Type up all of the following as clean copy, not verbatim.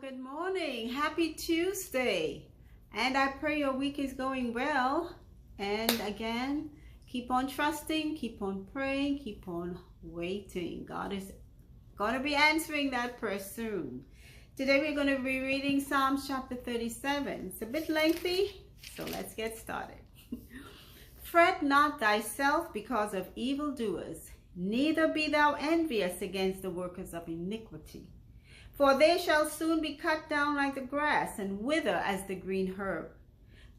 Good morning. Happy Tuesday. And I pray your week is going well. And again, keep on trusting, keep on praying, keep on waiting. God is going to be answering that prayer soon. Today we're going to be reading Psalms chapter 37. It's a bit lengthy, so let's get started. Fret not thyself because of evildoers, neither be thou envious against the workers of iniquity. For they shall soon be cut down like the grass, and wither as the green herb.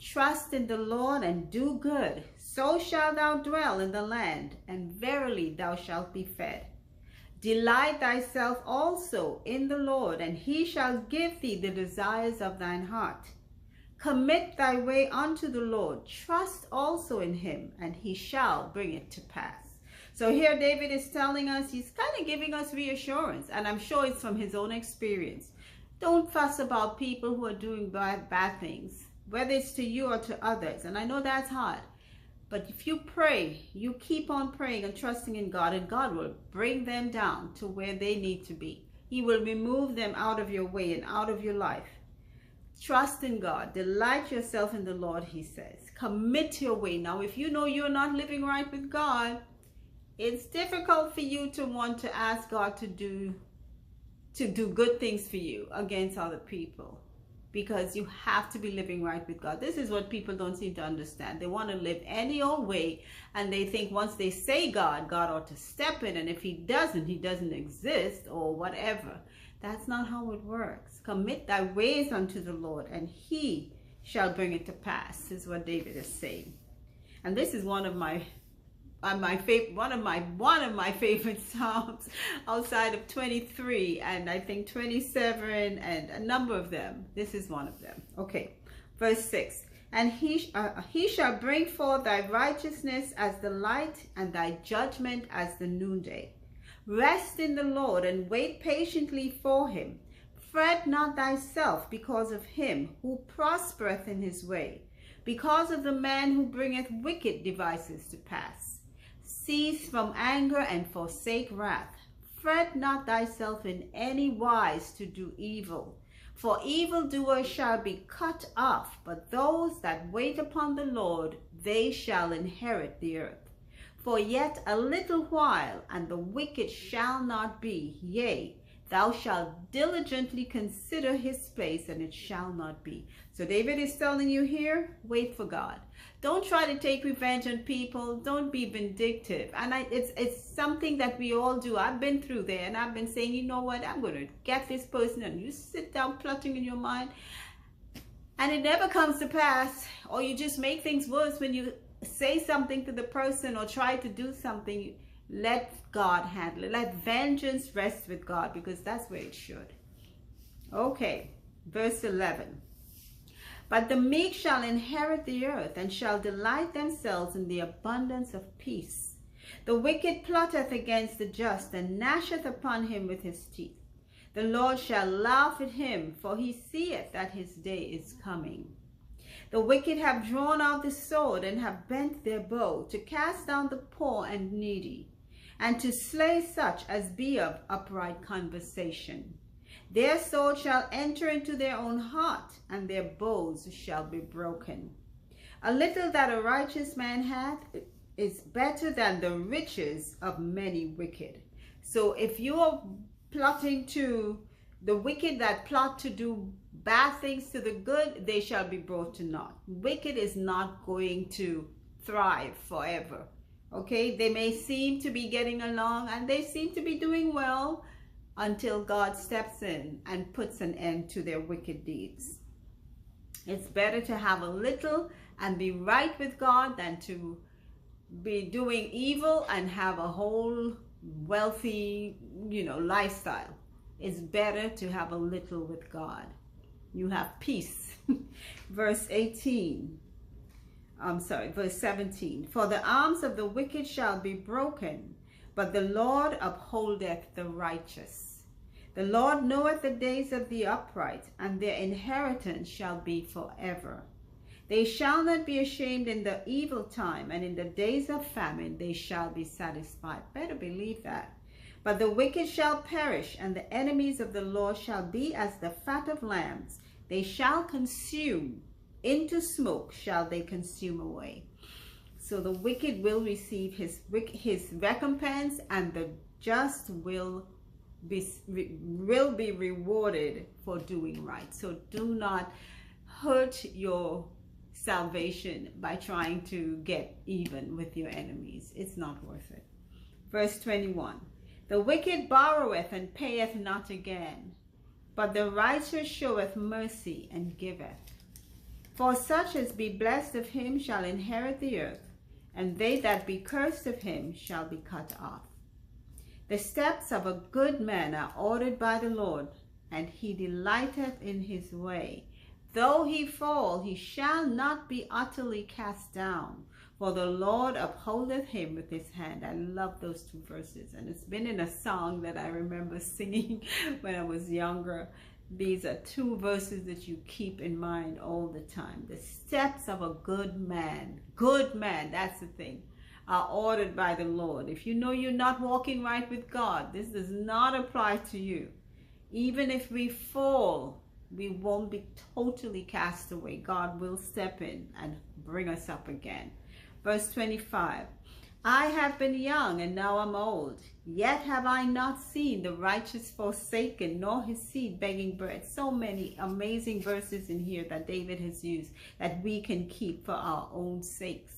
Trust in the Lord and do good, so shalt thou dwell in the land, and verily thou shalt be fed. Delight thyself also in the Lord, and he shall give thee the desires of thine heart. Commit thy way unto the Lord, trust also in him, and he shall bring it to pass. So here David is telling us, he's kind of giving us reassurance, and I'm sure it's from his own experience. Don't fuss about people who are doing bad things, whether it's to you or to others. And I know that's hard, but if you pray, you keep on praying and trusting in God, and God will bring them down to where they need to be. He will remove them out of your way and out of your life. Trust in God. Delight yourself in the Lord, he says. Commit your way. Now, if you know you're not living right with God, it's difficult for you to want to ask God to do good things for you against other people, because you have to be living right with God. This is what people don't seem to understand. They want to live any old way, and they think once they say God ought to step in, and if he doesn't exist or whatever. That's not how it works. Commit thy ways unto the Lord, and he shall bring it to pass, is what David is saying. And this is one of my favorite psalms outside of 23 and I think 27 and a number of them. This is one of them. Okay, verse 6. And he shall bring forth thy righteousness as the light, and thy judgment as the noonday. Rest in the Lord and wait patiently for him. Fret not thyself because of him who prospereth in his way, because of the man who bringeth wicked devices to pass. Cease from anger and forsake wrath. Fret not thyself in any wise to do evil, for evildoers shall be cut off, but those that wait upon the Lord, they shall inherit the earth. For yet a little while, and the wicked shall not be. Yea, thou shalt diligently consider his place, and it shall not be. So David is telling you here, wait for God. Don't try to take revenge on people. Don't be vindictive. And it's something that we all do. I've been through there, and I've been saying, you know what, I'm going to get this person, and you sit down plotting in your mind, and it never comes to pass, or you just make things worse when you say something to the person or try to do something. Let God handle it. Let vengeance rest with God, because that's where it should. Okay, verse 11. But the meek shall inherit the earth, and shall delight themselves in the abundance of peace. The wicked plotteth against the just, and gnasheth upon him with his teeth. The Lord shall laugh at him, for he seeth that his day is coming. The wicked have drawn out the sword, and have bent their bow, to cast down the poor and needy, and to slay such as be of upright conversation. Their sword shall enter into their own heart, and their bows shall be broken. A little that a righteous man hath is better than the riches of many wicked. So if you are plotting to the wicked that plot to do bad things to the good, they shall be brought to naught. Wicked is not going to thrive forever. Okay, they may seem to be getting along, and they seem to be doing well, until God steps in and puts an end to their wicked deeds. It's better to have a little and be right with God than to be doing evil and have a whole wealthy, lifestyle. It's better to have a little with God. You have peace. Verse 17. For the arms of the wicked shall be broken, but the Lord upholdeth the righteous. The Lord knoweth the days of the upright, and their inheritance shall be forever. They shall not be ashamed in the evil time, and in the days of famine they shall be satisfied. Better believe that. But the wicked shall perish, and the enemies of the Lord shall be as the fat of lambs. They shall consume, into smoke shall they consume away. So the wicked will receive his recompense, and the just will be rewarded for doing right. So do not hurt your salvation by trying to get even with your enemies. It's not worth it. Verse 21. The wicked borroweth and payeth not again, but the righteous showeth mercy and giveth. For such as be blessed of him shall inherit the earth, and they that be cursed of him shall be cut off. The steps of a good man are ordered by the Lord, and he delighteth in his way. Though he fall, he shall not be utterly cast down, for the Lord upholdeth him with his hand. I love those two verses, and it's been in a song that I remember singing when I was younger. These are two verses that you keep in mind all the time. The steps of a good man, that's the thing, are ordered by the Lord. If you know you're not walking right with God, this does not apply to you. Even if we fall, we won't be totally cast away. God will step in and bring us up again. Verse 25. I have been young, and now I'm old. Yet have I not seen the righteous forsaken, nor his seed begging bread. So many amazing verses in here that David has used that we can keep for our own sakes.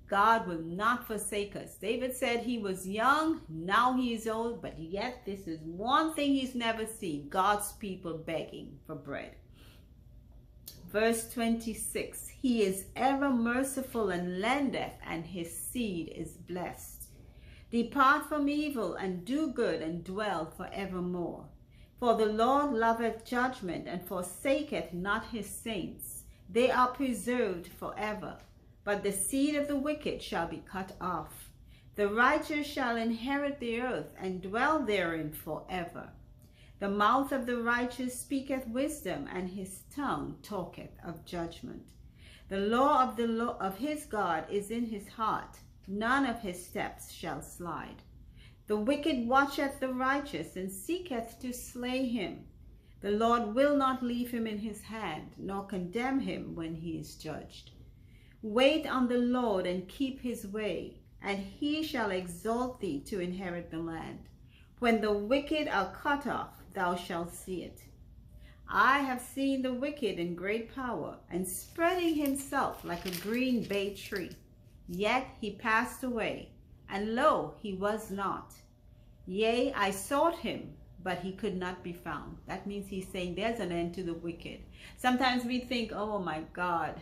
God will not forsake us. David said he was young, now he is old, but yet this is one thing he's never seen: God's people begging for bread. Verse 26, he is ever merciful and lendeth, and his seed is blessed. Depart from evil and do good, and dwell forevermore. For the Lord loveth judgment, and forsaketh not his saints. They are preserved forever. But the seed of the wicked shall be cut off. The righteous shall inherit the earth, and dwell therein forever. The mouth of the righteous speaketh wisdom, and his tongue talketh of judgment. The law of his God is in his heart. None of his steps shall slide. The wicked watcheth the righteous, and seeketh to slay him. The Lord will not leave him in his hand, nor condemn him when he is judged. Wait on the Lord, and keep his way, and he shall exalt thee to inherit the land. When the wicked are cut off, thou shalt see it. I have seen the wicked in great power, and spreading himself like a green bay tree. Yet he passed away, and lo, he was not. Yea, I sought him, but he could not be found. That means he's saying there's an end to the wicked. Sometimes we think, oh my God,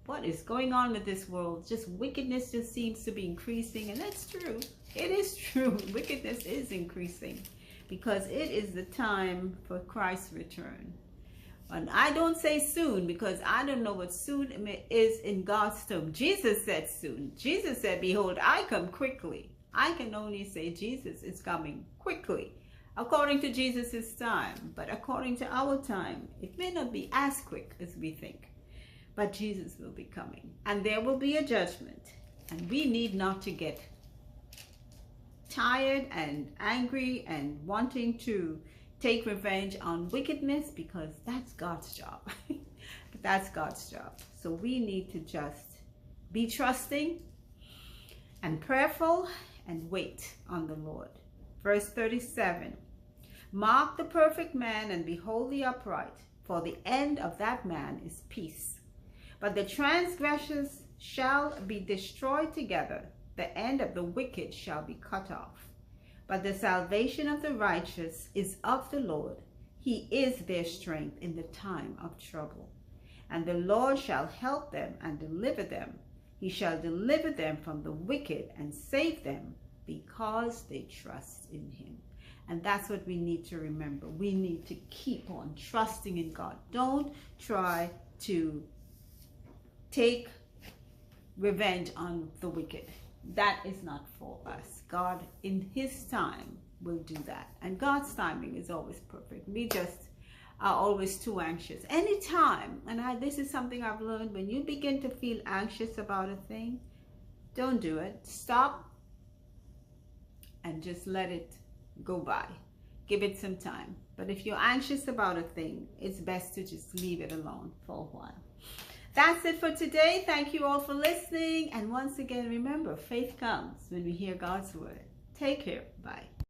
what is going on with this world? Just wickedness just seems to be increasing. And that's true. It is true. Wickedness is increasing because it is the time for Christ's return. And I don't say soon because I don't know what soon is in God's term. Jesus said soon. Jesus said, behold, I come quickly. I can only say Jesus is coming quickly according to Jesus's time. But according to our time, it may not be as quick as we think. But Jesus will be coming, and there will be a judgment, and we need not to get tired and angry and wanting to take revenge on wickedness, because that's God's job. That's God's job. So we need to just be trusting and prayerful and wait on the Lord. Verse 37, mark the perfect man and behold the upright, for the end of that man is peace. But the transgressors shall be destroyed together. The end of the wicked shall be cut off. But the salvation of the righteous is of the Lord. He is their strength in the time of trouble. And the Lord shall help them and deliver them. He shall deliver them from the wicked and save them, because they trust in him. And that's what we need to remember. We need to keep on trusting in God. Don't try to take revenge on the wicked. That is not for us. God in his time will do that. And God's timing is always perfect. We just are always too anxious. Anytime, and this is something I've learned, when you begin to feel anxious about a thing, don't do it. Stop and just let it go by. Give it some time. But if you're anxious about a thing, it's best to just leave it alone for a while. That's it for today. Thank you all for listening. And once again, remember, faith comes when we hear God's word. Take care. Bye.